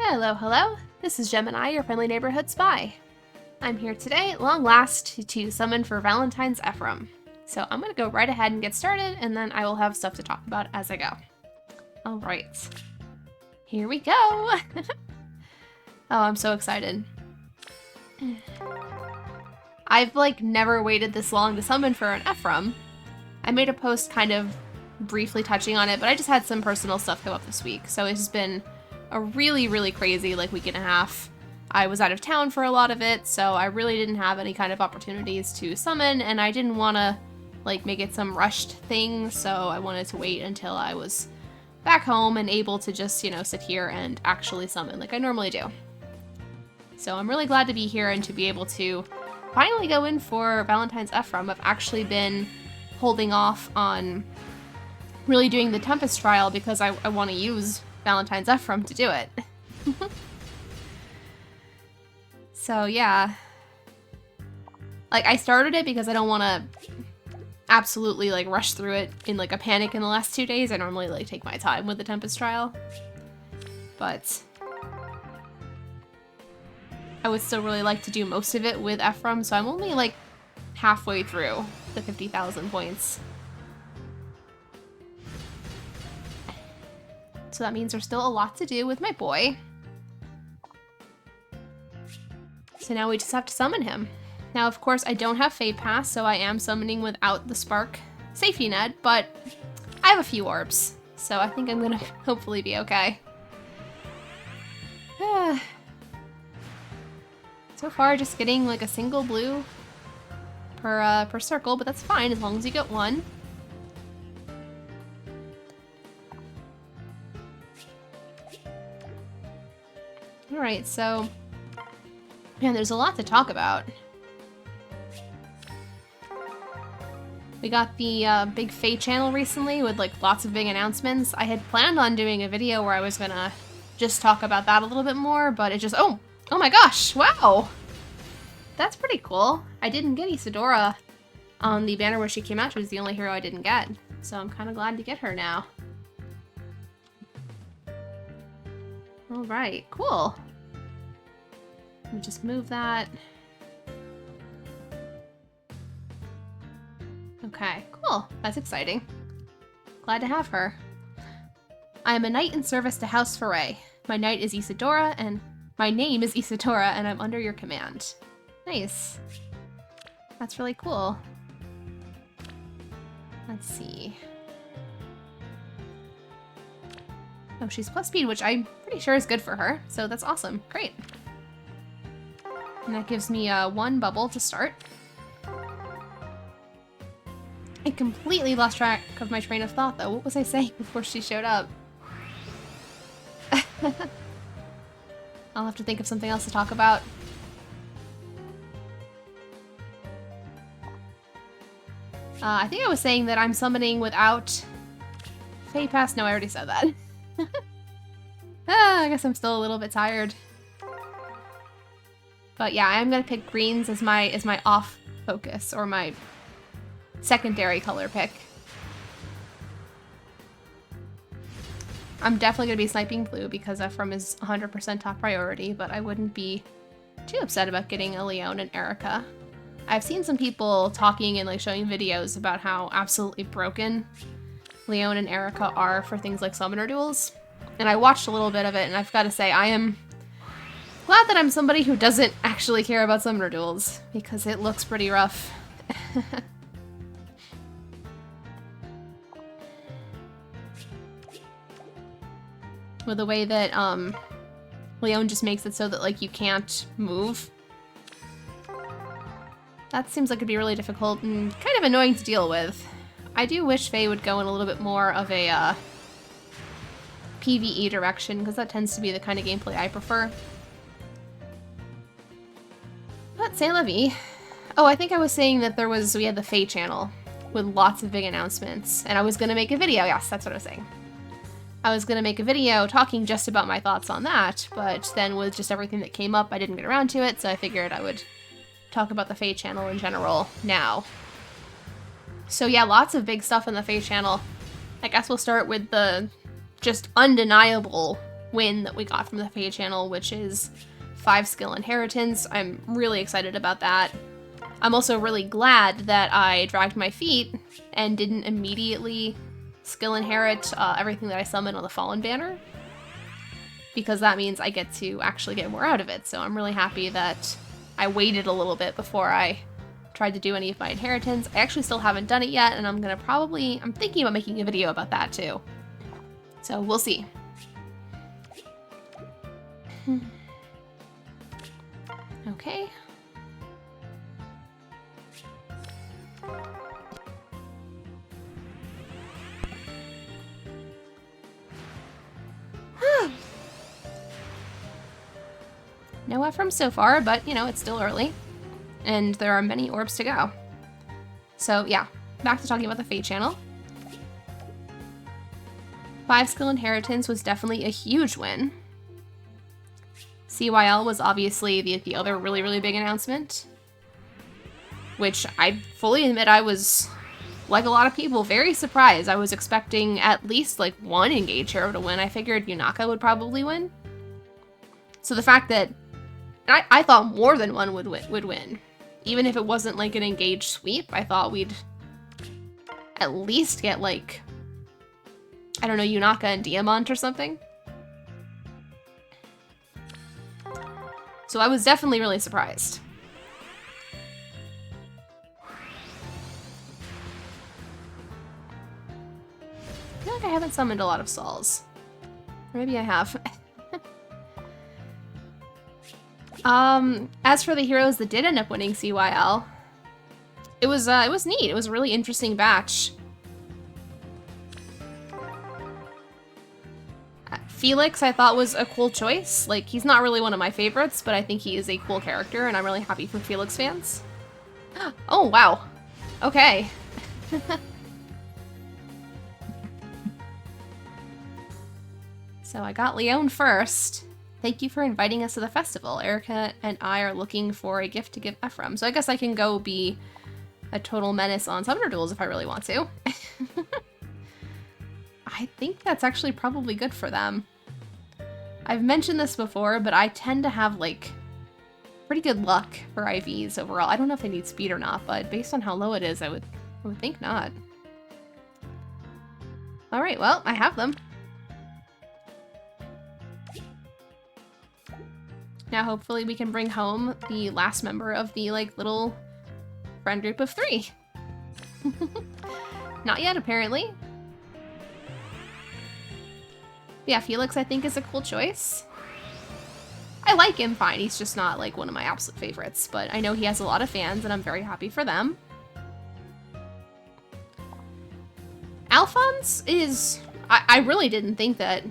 Hello, hello. This is Gemini, your friendly neighborhood spy. I'm here today, at long last, to summon for Valentine's Ephraim. So I'm going to go right ahead and get started, and then I will have stuff to talk about as I go. Alright. Here we go! Oh, I'm so excited. I've, never waited this long to summon for an Ephraim. I made a post kind of briefly touching on it, but I just had some personal stuff come up this week, so it's just been a really, really crazy, week and a half. I was out of town for a lot of it, so I really didn't have any kind of opportunities to summon, and I didn't want to, make it some rushed thing, so I wanted to wait until I was back home and able to just, sit here and actually summon like I normally do. So I'm really glad to be here and to be able to finally go in for Valentine's Ephraim. I've actually been holding off on really doing the Tempest trial because I want to use Valentine's Ephraim to do it. So yeah. I started it because I don't want to absolutely rush through it in a panic in the last 2 days. I normally take my time with the Tempest trial. But I would still really like to do most of it with Ephraim, so I'm only halfway through the 50,000 points. So that means there's still a lot to do with my boy. So now we just have to summon him. Now, of course, I don't have Fade Pass, so I am summoning without the Spark safety net, but I have a few orbs, so I think I'm gonna hopefully be okay. So far, just getting a single blue per circle, but that's fine as long as you get one. Alright, so man, there's a lot to talk about. We got the big Fae channel recently with lots of big announcements. I had planned on doing a video where I was gonna just talk about that a little bit more, but it just, oh my gosh, wow! That's pretty cool. I didn't get Isadora on the banner where she came out. She was the only hero I didn't get, so I'm kind of glad to get her now. Alright, cool. Let me just move that. Okay, cool. That's exciting. Glad to have her. I am a knight in service to House Foray. My knight is Isadora, and my name is Isadora, and I'm under your command. Nice. That's really cool. Let's see. Oh, she's plus speed, which I'm pretty sure is good for her, so that's awesome. Great. And that gives me one bubble to start. I completely lost track of my train of thought, though. What was I saying before she showed up? I'll have to think of something else to talk about. I think I was saying that I'm summoning without Fade Pass. No, I already said that. I guess I'm still a little bit tired. But yeah, I'm gonna pick greens as my off focus, or my secondary color pick. I'm definitely gonna be sniping blue because Ephraim is 100% top priority, but I wouldn't be too upset about getting a Leon and Erica. I've seen some people talking and showing videos about how absolutely broken Leon and Erica are for things like summoner duels. And I watched a little bit of it, and I've got to say, I am glad that I'm somebody who doesn't actually care about summoner duels, because it looks pretty rough. With the way that Leon just makes it so that you can't move. That seems like it'd be really difficult and kind of annoying to deal with. I do wish Faye would go in a little bit more of a PvE direction, because that tends to be the kind of gameplay I prefer. But c'est la vie. Oh, I think I was saying that we had the Fae channel with lots of big announcements, and I was gonna make a video. Yes, that's what I was saying. I was gonna make a video talking just about my thoughts on that, but then with just everything that came up, I didn't get around to it, so I figured I would talk about the Fae channel in general now. So yeah, lots of big stuff in the Fae channel. I guess we'll start with the just undeniable win that we got from the Fae channel, which is 5 skill inheritance. I'm really excited about that. I'm also really glad that I dragged my feet and didn't immediately skill inherit everything that I summoned on the Fallen banner, because that means I get to actually get more out of it. So I'm really happy that I waited a little bit before I tried to do any of my inheritance. I actually still haven't done it yet, and I'm thinking about making a video about that too. So we'll see. Okay. No Ephraim so far, but, you know, it's still early. And there are many orbs to go. So, yeah. Back to talking about the Fae channel. 5 skill inheritance was definitely a huge win. CYL was obviously the other really, really big announcement. Which I fully admit I was, like a lot of people, very surprised. I was expecting at least, like, one Engage hero to win. I figured Yunaka would probably win. So the fact that I thought more than one would win. Even if it wasn't like an Engage sweep, I thought we'd at least get like, I don't know, Yunaka and Diamant or something. So I was definitely really surprised. I feel like I haven't summoned a lot of Sauls. Or maybe I have. As for the heroes that did end up winning CYL, it was neat. It was a really interesting batch. Felix, I thought, was a cool choice. Like, he's not really one of my favorites, but I think he is a cool character, and I'm really happy for Felix fans. Oh, wow. Okay. So I got Leon first. Thank you for inviting us to the festival. Erica and I are looking for a gift to give Ephraim. So I guess I can go be a total menace on Summoner Duels if I really want to. I think that's actually probably good for them. I've mentioned this before, but I tend to have, like, pretty good luck for IVs overall. I don't know if they need speed or not, but based on how low it is, I would think not. Alright, well, I have them. Now hopefully we can bring home the last member of the, like, little friend group of 3. Not yet, apparently. Yeah, Felix I think is a cool choice. I like him fine, he's just not, like, one of my absolute favorites, but I know he has a lot of fans and I'm very happy for them. Alphonse is... I really didn't think that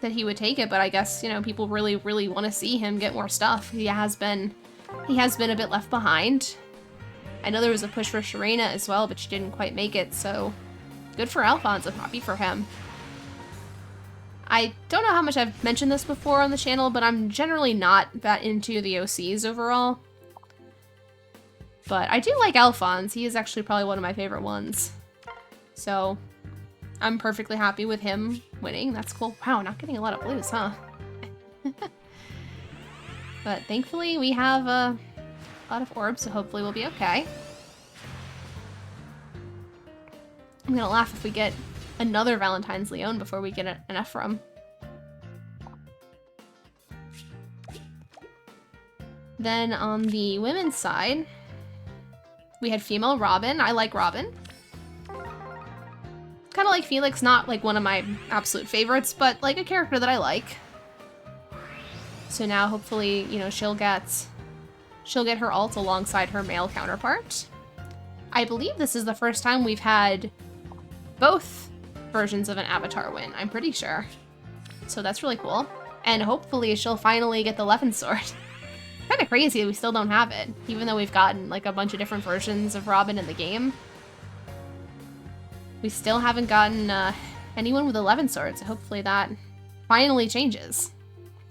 he would take it, but I guess, you know, people really, really want to see him get more stuff. He has been a bit left behind. I know there was a push for Sharena as well, but she didn't quite make it, so good for Alphonse. I'm happy for him. I don't know how much I've mentioned this before on the channel, but I'm generally not that into the OCs overall. But I do like Alphonse. He is actually probably one of my favorite ones. So I'm perfectly happy with him winning. That's cool. Wow, not getting a lot of blues, huh? But thankfully we have a lot of orbs, so hopefully we'll be okay. I'm gonna laugh if we get another Valentine's Leon before we get an Ephraim. Then on the women's side, we had female Robin. I like Robin. Kind of like Felix, not like one of my absolute favorites, but like a character that I like. So now hopefully, you know, she'll get her ult alongside her male counterpart. I believe this is the first time we've had both versions of an avatar win, I'm pretty sure. So that's really cool. And hopefully she'll finally get the Levin sword. Kind of crazy that we still don't have it, even though we've gotten like a bunch of different versions of Robin in the game. We still haven't gotten anyone with 11 swords, so hopefully that finally changes.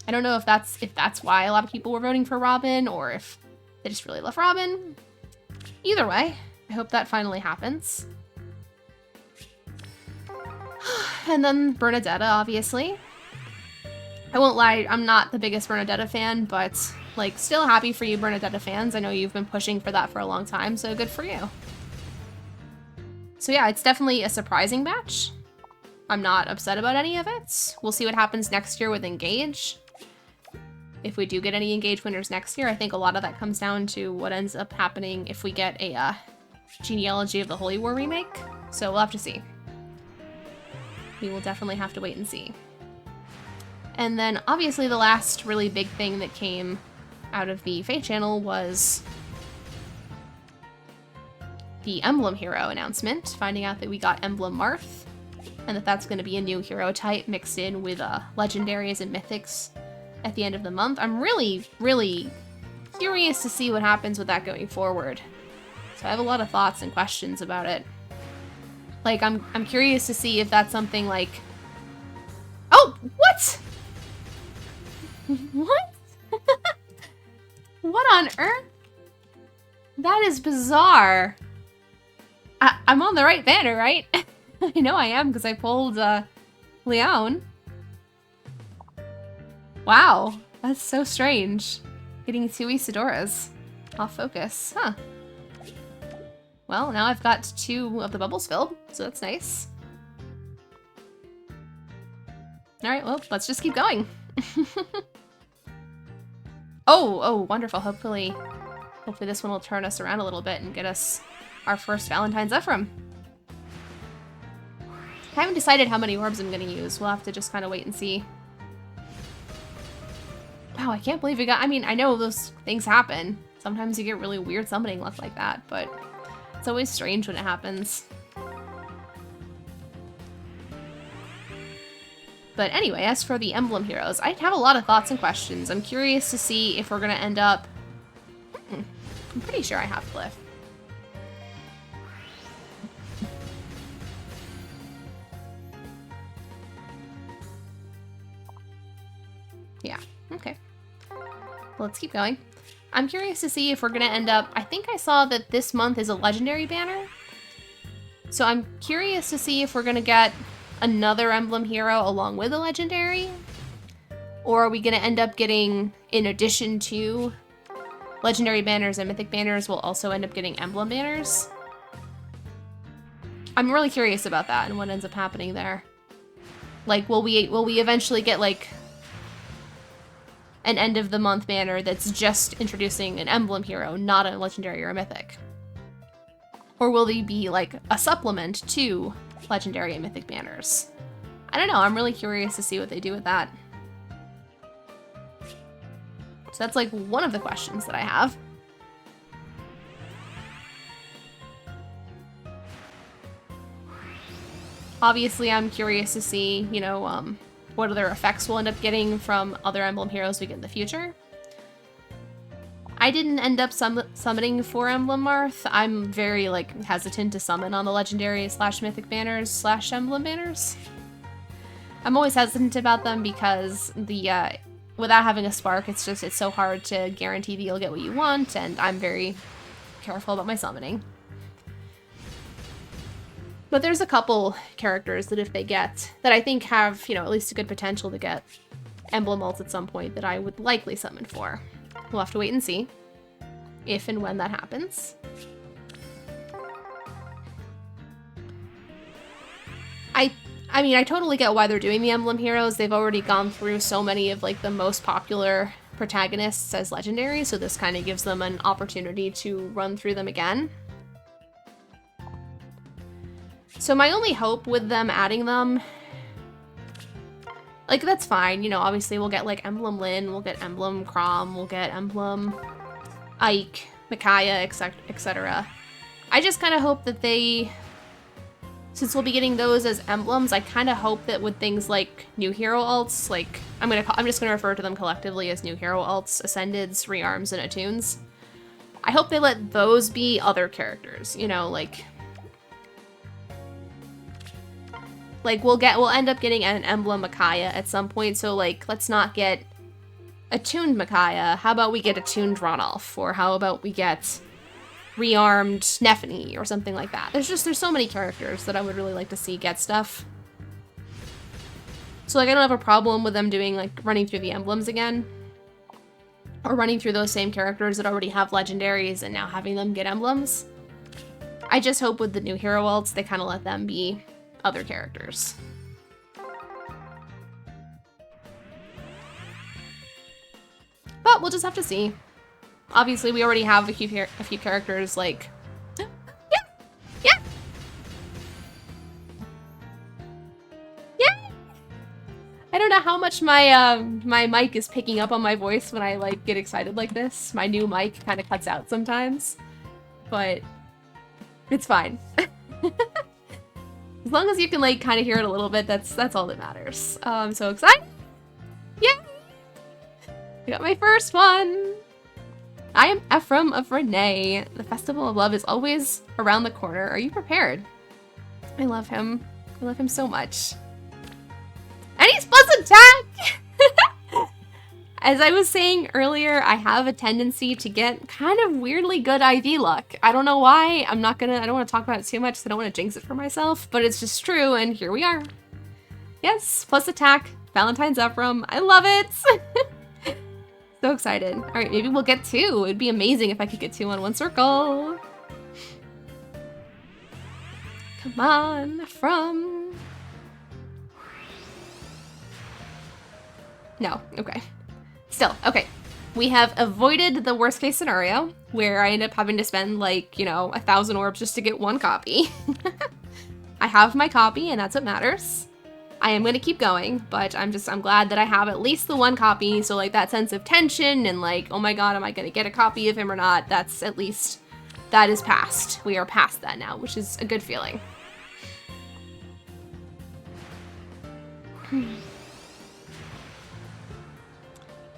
I don't know if that's why a lot of people were voting for Robin, or if they just really love Robin. Either way, I hope that finally happens. And then Bernadetta, obviously. I won't lie, I'm not the biggest Bernadetta fan, but, like, still happy for you Bernadetta fans. I know you've been pushing for that for a long time, so good for you. So yeah, it's definitely a surprising batch. I'm not upset about any of it. We'll see what happens next year with Engage. If we do get any Engage winners next year, I think a lot of that comes down to what ends up happening if we get a Genealogy of the Holy War remake. So we'll have to see. We will definitely have to wait and see. And then obviously the last really big thing that came out of the Fae channel was the Emblem hero announcement, finding out that we got Emblem Marth, and that that's going to be a new hero type mixed in with legendaries and mythics at the end of the month. I'm really, really curious to see what happens with that going forward. So I have a lot of thoughts and questions about it. Like, I'm curious to see if that's something like... Oh, what? What? What on earth? That is bizarre. I'm on the right banner, right? I know I am, because I pulled, Leon. Wow, that's so strange. Getting 2 Isidoras. Off focus, huh. Well, now I've got 2 of the bubbles filled, so that's nice. Alright, well, let's just keep going. Oh, wonderful. Hopefully this one will turn us around a little bit and get us our first Valentine's Ephraim. I haven't decided how many orbs I'm going to use. We'll have to just kind of wait and see. Wow, I can't believe we got... I mean, I know those things happen. Sometimes you get really weird summoning luck like that, but it's always strange when it happens. But anyway, as for the Emblem heroes, I have a lot of thoughts and questions. I'm curious to see if we're going to end up... I'm pretty sure I have Glyph. Yeah, okay. Let's keep going. I'm curious to see if we're going to end up... I think I saw that this month is a legendary banner. So I'm curious to see if we're going to get another Emblem hero along with a legendary. Or are we going to end up getting, in addition to legendary banners and mythic banners, we'll also end up getting Emblem banners? I'm really curious about that and what ends up happening there. Like, will we eventually get, like, an end of the month banner that's just introducing an Emblem hero, not a legendary or a mythic? Or will they be like a supplement to legendary and mythic banners? I don't know, I'm really curious to see what they do with that. So that's like one of the questions that I have. Obviously, I'm curious to see, you know, what other effects we'll end up getting from other Emblem heroes we get in the future. I didn't end up summoning for Emblem Marth. I'm very, like, hesitant to summon on the legendary / mythic banners / Emblem banners. I'm always hesitant about them because the, without having a spark, it's so hard to guarantee that you'll get what you want, and I'm very careful about my summoning. But there's a couple characters that if they get, that I think have, you know, at least a good potential to get Emblem ults at some point that I would likely summon for. We'll have to wait and see if and when that happens. I mean, I totally get why they're doing the Emblem heroes. They've already gone through so many of, like, the most popular protagonists as legendary, so this kind of gives them an opportunity to run through them again. So my only hope with them adding them, like, that's fine, you know, obviously we'll get, like, Emblem Lyn, we'll get Emblem Crom, we'll get Emblem Ike, Micaiah, etc. I just kind of hope that they, since we'll be getting those as emblems, I kind of hope that with things like new hero alts, like, I'm just gonna refer to them collectively as new hero alts, Ascendeds, Rearms, and Attunes. I hope they let those be other characters, you know, like we'll end up getting an Emblem Micaiah at some point, so, like, let's not get attuned Micaiah. How about we get attuned Ronolf? Or how about we get rearmed Nephany or something like that? There's so many characters that I would really like to see get stuff. So like I don't have a problem with them doing like running through the emblems again. Or running through those same characters that already have legendaries and now having them get emblems. I just hope with the new hero ults, they kind of let them be other characters. But we'll just have to see. Obviously, we already have a few characters like... Yeah! Yeah! Yeah! I don't know how much my my mic is picking up on my voice when I like get excited like this. My new mic kind of cuts out sometimes. But it's fine. As long as you can like kind of hear it a little bit, that's all that matters. I'm so excited. Yeah. I got my first one. I am Ephraim of Renee. The Festival of Love is always around the corner. Are you prepared? I love him. I love him so much. And he's plus attack! As I was saying earlier, I have a tendency to get kind of weirdly good IV luck. I don't know why. I don't want to talk about it too much, so I don't want to jinx it for myself, but it's just true, and here we are. Yes, plus attack, Valentine's Ephraim. I love it! So excited. All right, maybe we'll get 2. It'd be amazing if I could get 2 on one circle. Come on, Ephraim. No, okay. Still, okay. We have avoided the worst case scenario where I end up having to spend like, you know, 1,000 orbs just to get 1 copy. I have my copy and that's what matters. I am going to keep going, but I'm glad that I have at least the 1 copy. So like that sense of tension and like, oh my God, am I going to get a copy of him or not? That's at least, that is past. We are past that now, which is a good feeling.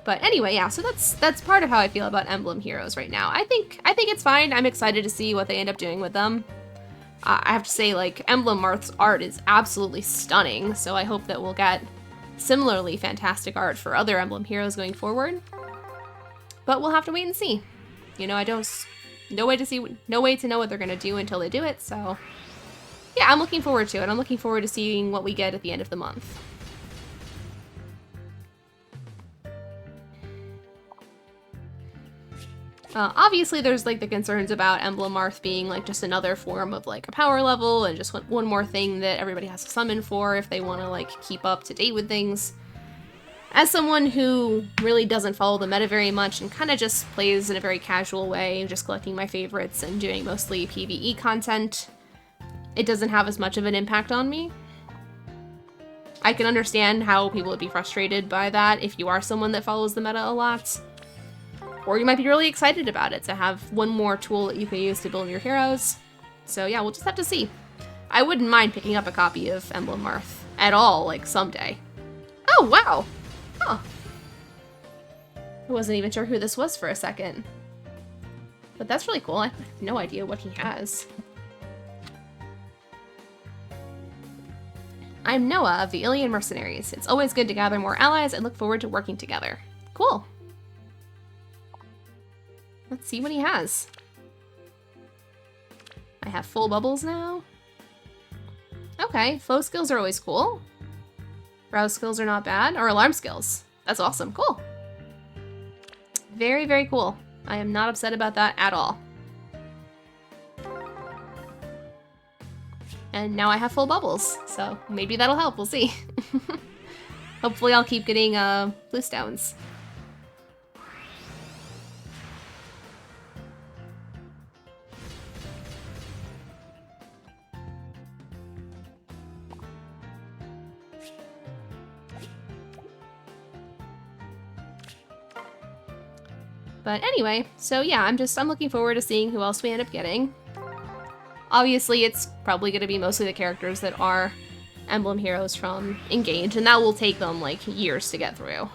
But anyway, yeah, so that's part of how I feel about Emblem heroes right now. I think it's fine. I'm excited to see what they end up doing with them. I have to say, like, Emblem Marth's art is absolutely stunning, so I hope that we'll get similarly fantastic art for other Emblem heroes going forward. But we'll have to wait and see. You know, no way to know what they're gonna do until they do it, so yeah, I'm looking forward to it. I'm looking forward to seeing what we get at the end of the month. Obviously, there's like the concerns about Emblem Marth being like just another form of like a power level and just one more thing that everybody has to summon for if they want to like keep up to date with things. As someone who really doesn't follow the meta very much and kind of just plays in a very casual way, just collecting my favorites and doing mostly PvE content, it doesn't have as much of an impact on me. I can understand how people would be frustrated by that if you are someone that follows the meta a lot. Or you might be really excited about it to have one more tool that you can use to build your heroes. So yeah, we'll just have to see. I wouldn't mind picking up a copy of Emblem Marth at all, like someday. Oh, wow. Huh. I wasn't even sure who this was for a second. But that's really cool. I have no idea what he has. I'm Noah of the Ilian Mercenaries. It's always good to gather more allies and look forward to working together. Cool. Let's see what he has. I have full bubbles now. Okay, flow skills are always cool. Rouse skills are not bad. Or alarm skills. That's awesome. Cool. Very, very cool. I am not upset about that at all. And now I have full bubbles, so maybe that'll help. We'll see. Hopefully I'll keep getting blue stones. But anyway, so yeah, I'm looking forward to seeing who else we end up getting. Obviously, it's probably going to be mostly the characters that are Emblem heroes from Engage, and that will take them, like, years to get through.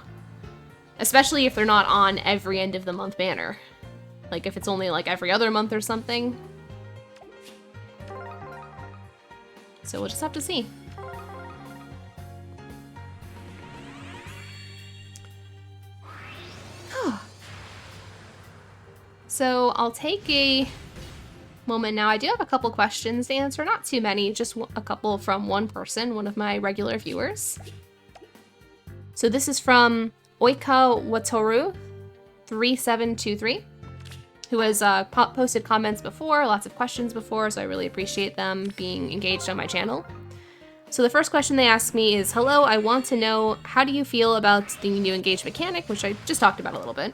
Especially if they're not on every end of the month banner. Like, if it's only, like, every other month or something. So we'll just have to see. So I'll take a moment now. I do have a couple questions to answer, not too many, just a couple from one person, one of my regular viewers. So this is from Oika Watoru 3723, who has posted comments before, lots of questions before, so I really appreciate them being engaged on my channel. So the first question they asked me is, hello, I want to know, how do you feel about the new engage mechanic, which I just talked about a little bit.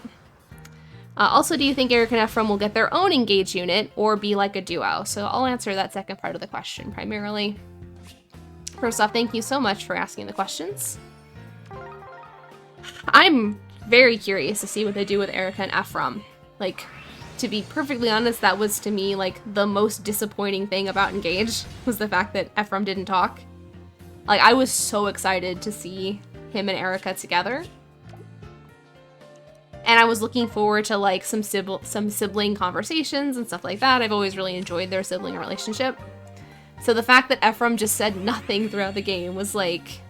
Also, do you think Eric and Ephraim will get their own engage unit or be like a duo? So I'll answer that second part of the question primarily. First off, thank you so much for asking the questions. I'm very curious to see what they do with Erica and Ephraim. Like, to be perfectly honest, that was to me like the most disappointing thing about Engage, was the fact that Ephraim didn't talk. Like, I was so excited to see him and Erica together. And I was looking forward to like some sibling conversations and stuff like that. I've always really enjoyed their sibling relationship. So the fact that Ephraim just said nothing throughout the game was like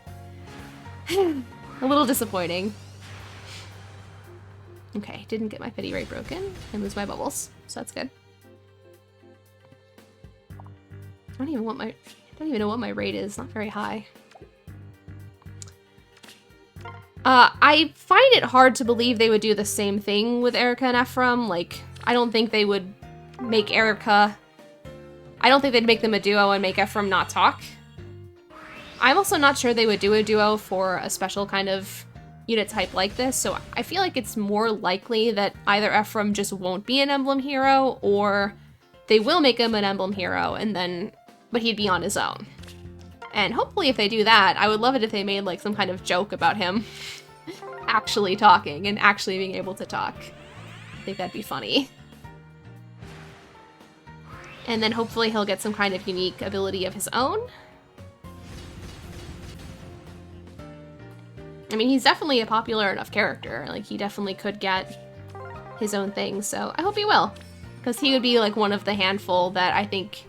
a little disappointing. Okay, didn't get my pity rate broken and lose my bubbles, so that's good. I don't even know what my rate is. Not very high. I find it hard to believe they would do the same thing with Erica and Ephraim. Like, I don't think they would make Erica... I don't think they'd make them a duo and make Ephraim not talk. I'm also not sure they would do a duo for a special kind of unit type like this, so I feel like it's more likely that either Ephraim just won't be an Emblem hero, or they will make him an Emblem hero, and then... but he'd be on his own. And hopefully if they do that, I would love it if they made like some kind of joke about him actually talking and actually being able to talk. I think that'd be funny. And then hopefully he'll get some kind of unique ability of his own. I mean, he's definitely a popular enough character. Like, he definitely could get his own thing, so I hope he will. Because he would be like one of the handful that I think,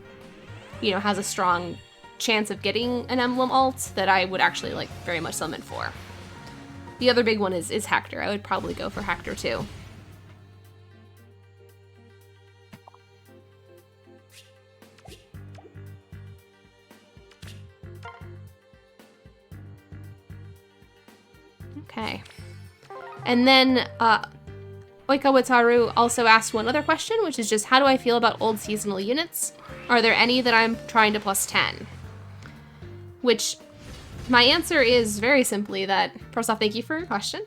you know, has a strong chance of getting an Emblem alt that I would actually like very much summon for. The other big one is Hector. I would probably go for Hector too. Okay. And then Oika Wataru also asked one other question, which is just, how do I feel about old seasonal units? Are there any that I'm trying to plus 10? Which, my answer is very simply that, first off, thank you for your question.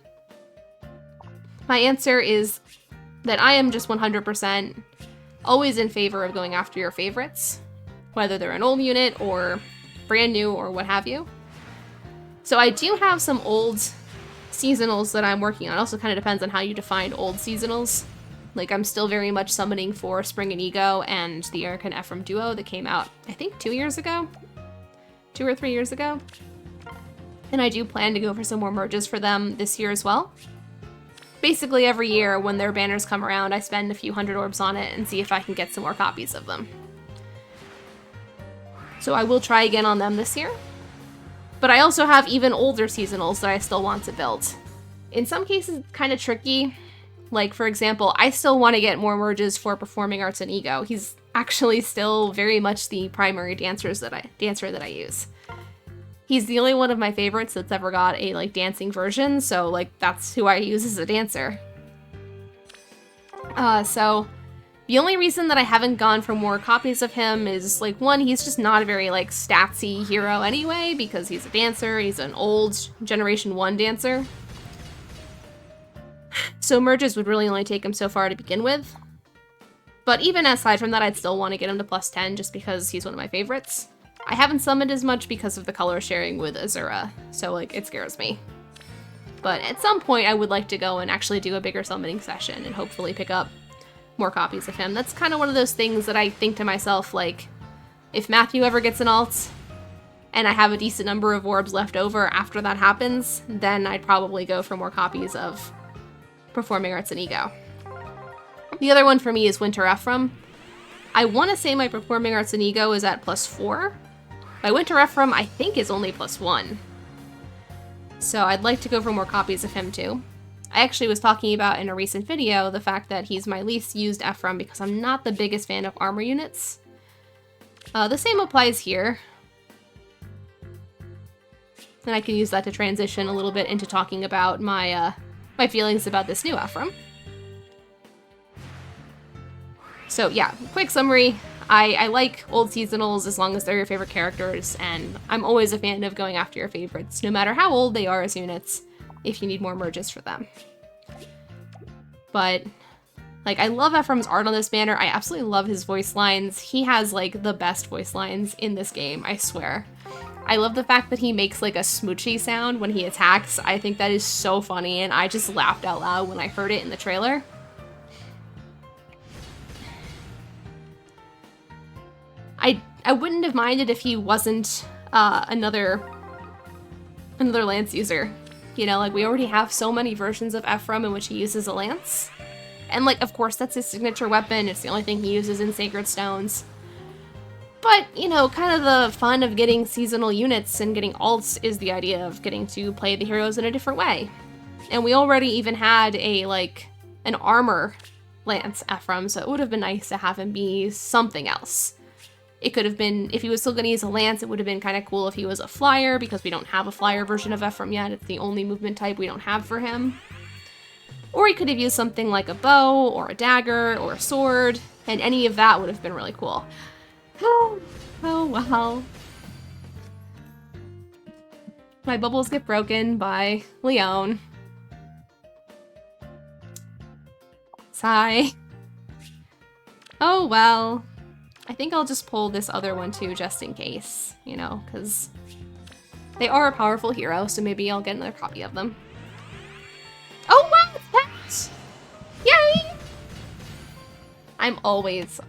My answer is that I am just 100% always in favor of going after your favorites, whether they're an old unit or brand new or what have you. So I do have some old seasonals that I'm working on. It also kind of depends on how you define old seasonals. Like, I'm still very much summoning for Spring and Ego and the Erica and Ephraim duo that came out, I think 2 years ago? 2 or 3 years ago? And I do plan to go for some more merges for them this year as well. Basically every year when their banners come around, I spend a few hundred orbs on it and see if I can get some more copies of them. So I will try again on them this year. But I also have even older seasonals that I still want to build. In some cases, it's kind of tricky. Like, for example, I still want to get more merges for Performing Arts and Ego. He's actually still very much the primary dancer that I use. He's the only one of my favorites that's ever got a, like, dancing version, so, like, that's who I use as a dancer. So the only reason that I haven't gone for more copies of him is, like, one, he's just not a very, like, statsy hero anyway, because he's a dancer, he's an old Generation 1 dancer. So merges would really only take him so far to begin with. But even aside from that, I'd still want to get him to plus 10 just because he's one of my favorites. I haven't summoned as much because of the color sharing with Azura, so, like, it scares me. But at some point, I would like to go and actually do a bigger summoning session and hopefully pick up more copies of him. That's kind of one of those things that I think to myself, like, if Matthew ever gets an alt and I have a decent number of orbs left over after that happens, then I'd probably go for more copies of Performing Arts and Ego. The other one for me is Winter Ephraim. I want to say my Performing Arts and Ego is at plus 4. My Winter Ephraim, I think, is only plus 1. So I'd like to go for more copies of him too. I actually was talking about in a recent video the fact that he's my least used Ephraim because I'm not the biggest fan of armor units. The same applies here. And I can use that to transition a little bit into talking about my my feelings about this new Ephraim. So yeah, quick summary. I like old seasonals as long as they're your favorite characters, and I'm always a fan of going after your favorites, no matter how old they are as units, if you need more merges for them. But, like, I love Ephraim's art on this banner. I absolutely love his voice lines. He has, like, the best voice lines in this game, I swear. I love the fact that he makes, like, a smoochy sound when he attacks. I think that is so funny, and I just laughed out loud when I heard it in the trailer. I wouldn't have minded if he wasn't another lance user. You know, like, we already have so many versions of Ephraim in which he uses a lance. And, like, of course, that's his signature weapon. It's the only thing he uses in Sacred Stones. But, you know, kind of the fun of getting seasonal units and getting alts is the idea of getting to play the heroes in a different way. And we already even had an armor lance Ephraim, so it would have been nice to have him be something else. It could have been, if he was still going to use a lance, it would have been kind of cool if he was a flyer, because we don't have a flyer version of Ephraim yet. It's the only movement type we don't have for him. Or he could have used something like a bow, or a dagger, or a sword, and any of that would have been really cool. Oh wow. My bubbles get broken by Leon. Sigh. Oh well. I think I'll just pull this other one too, just in case, you know, because they are a powerful hero, so maybe I'll get another copy of them. Oh wow, it's that! Yay! I'm always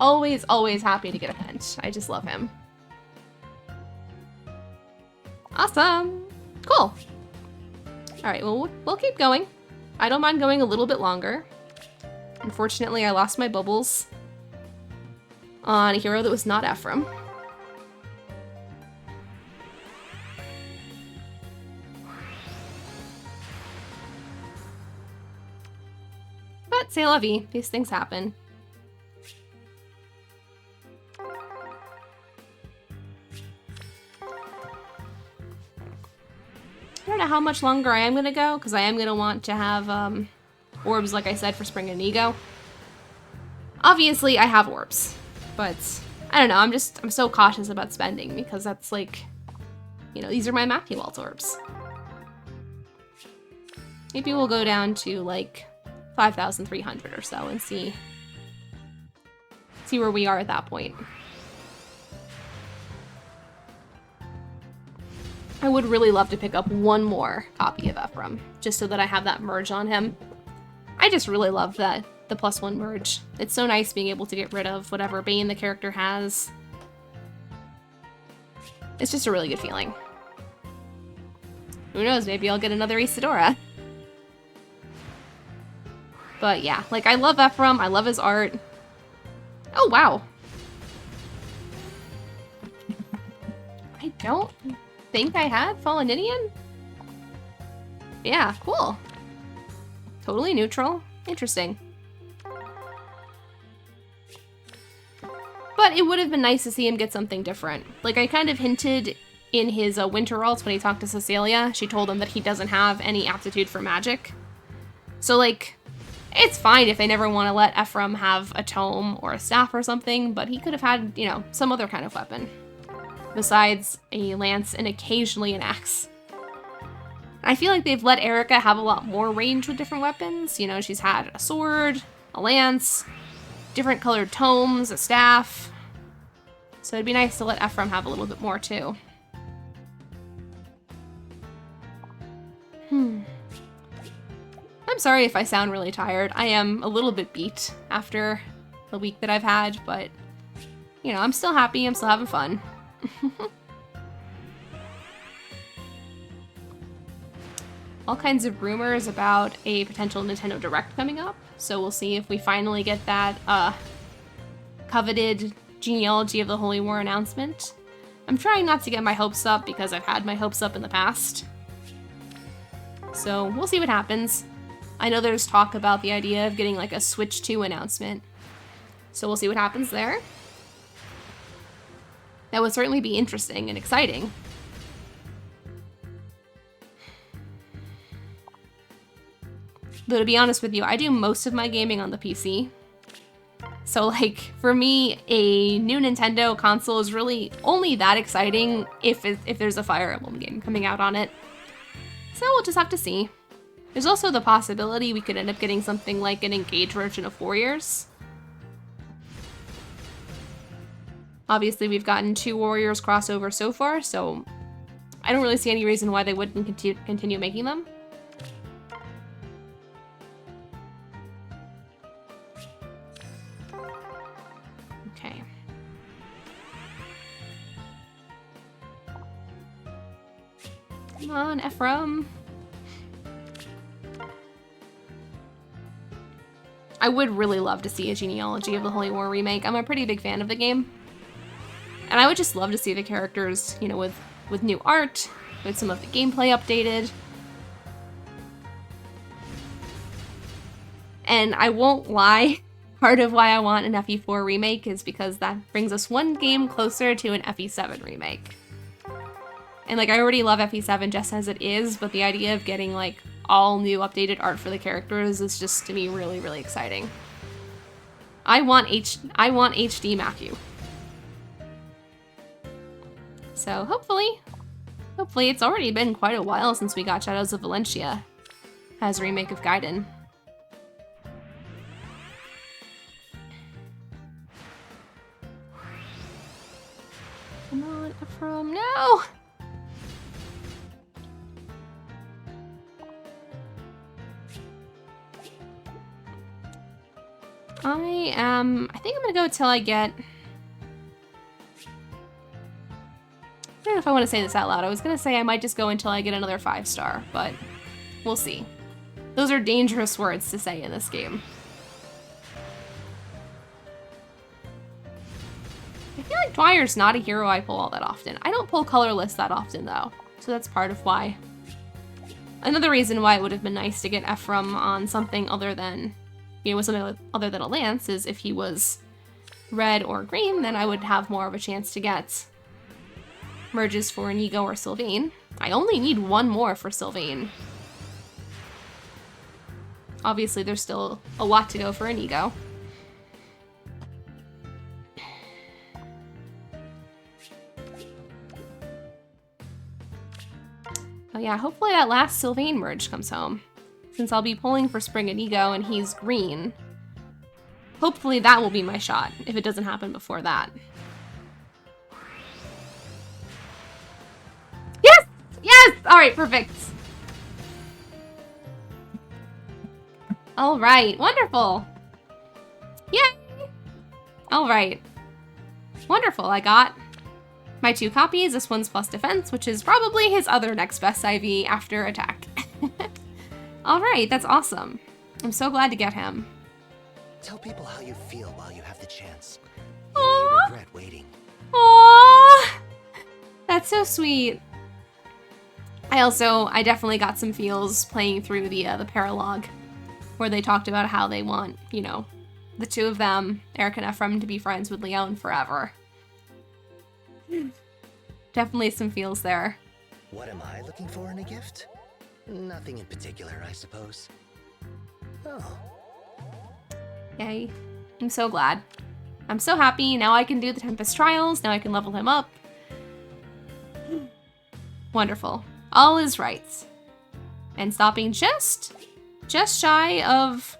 happy to get a pent. I just love him. Awesome! Cool. Alright, well, we'll keep going. I don't mind going a little bit longer. Unfortunately, I lost my bubbles on a hero that was not Ephraim. But c'est la vie, these things happen. I don't know how much longer I am gonna go, because I am gonna want to have orbs, like I said, for Spring and Ego. Obviously, I have orbs. But, I don't know, I'm so cautious about spending because that's like, you know, these are my Matthew Waltz orbs. Maybe we'll go down to like 5,300 or so and see where we are at that point. I would really love to pick up one more copy of Ephraim, just so that I have that merge on him. I just really love that. The +1 merge. It's so nice being able to get rid of whatever Bane the character has. It's just a really good feeling. Who knows, maybe I'll get another Isadora. But yeah, like, I love Ephraim, I love his art. Oh wow. I don't think I had Fallen Indian? Yeah, cool. Totally neutral. Interesting. But it would have been nice to see him get something different. Like, I kind of hinted in his winter alts when he talked to Cecilia. She told him that he doesn't have any aptitude for magic. So, like, it's fine if they never want to let Ephraim have a tome or a staff or something, but he could have had, you know, some other kind of weapon. Besides a lance and occasionally an axe. I feel like they've let Erica have a lot more range with different weapons. You know, she's had a sword, a lance, different colored tomes, a staff. So it'd be nice to let Ephraim have a little bit more too. I'm sorry if I sound really tired. I am a little bit beat after the week that I've had, but, you know, I'm still happy. I'm still having fun. All kinds of rumors about a potential Nintendo Direct coming up, so we'll see if we finally get that coveted Genealogy of the Holy War announcement. I'm trying not to get my hopes up because I've had my hopes up in the past. So we'll see what happens. I know there's talk about the idea of getting like a Switch 2 announcement. So we'll see what happens there. That would certainly be interesting and exciting. Though to be honest with you, I do most of my gaming on the PC. So like, for me, a new Nintendo console is really only that exciting if there's a Fire Emblem game coming out on it. So we'll just have to see. There's also the possibility we could end up getting something like an Engage version of Warriors. Obviously, we've gotten 2 Warriors crossover so far, so I don't really see any reason why they wouldn't continue making them. Okay. Come on, Ephraim. I would really love to see a Genealogy of the Holy War remake. I'm a pretty big fan of the game. And I would just love to see the characters, you know, with new art, with some of the gameplay updated. And I won't lie, part of why I want an FE4 remake is because that brings us one game closer to an FE7 remake. And like, I already love FE7 just as it is, but the idea of getting like all new updated art for the characters is just, to me, really, really exciting. I want HD Matthew. So hopefully it's already been quite a while since we got Shadows of Valencia as a remake of Gaiden. Come on, Ephraim, no! I think I'm gonna go till I get... I don't know if I want to say this out loud. I was gonna say I might just go until I get another 5-star, but we'll see. Those are dangerous words to say in this game. I feel like Dwyer's not a hero I pull all that often. I don't pull colorless that often though, so that's part of why. Another reason why it would have been nice to get Ephraim on something other than, you know, with something other than a lance is if he was red or green, then I would have more of a chance to get merges for Inigo or Sylvain. I only need 1 more for Sylvain. Obviously, there's still a lot to go for Inigo. Oh yeah, hopefully that last Sylvain merge comes home. Since I'll be pulling for Spring Inigo and he's green, hopefully that will be my shot, if it doesn't happen before that. Yes! Yes! Alright, perfect. Alright, wonderful. Yay! Alright. Wonderful, I got my 2 copies. This one's plus defense, which is probably his other next best IV after attack. Alright, that's awesome. I'm so glad to get him. Tell people how you feel while you have the chance. You Aww. may regret waiting. Aww! That's so sweet. I definitely got some feels playing through the paralogue, where they talked about how they want, you know, the 2 of them, Eric and Ephraim, to be friends with Leon forever. Definitely some feels there. What am I looking for in a gift? Nothing in particular, I suppose. Oh. Yay. I'm so glad. I'm so happy. Now I can do the Tempest Trials. Now I can level him up. Wonderful. All is right. And stopping just shy of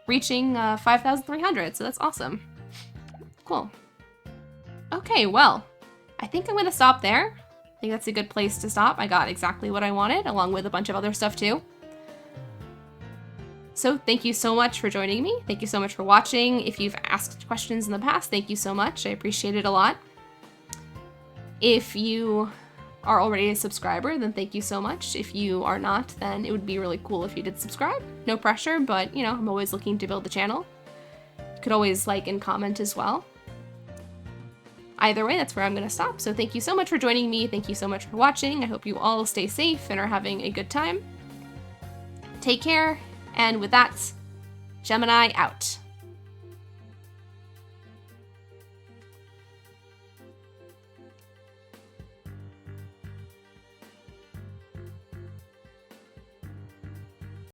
reaching 5,300, so that's awesome. Cool. Okay, well, I think I'm gonna stop there. I think that's a good place to stop. I got exactly what I wanted, along with a bunch of other stuff too. So thank you so much for joining me. Thank you so much for watching. If you've asked questions in the past, thank you so much. I appreciate it a lot. If you are already a subscriber, then thank you so much. If you are not, then it would be really cool if you did subscribe. No pressure, but you know, I'm always looking to build the channel. You could always like and comment as well. Either way, that's where I'm gonna stop. So thank you so much for joining me. Thank you so much for watching. I hope you all stay safe and are having a good time. Take care. And with that, Gemini out.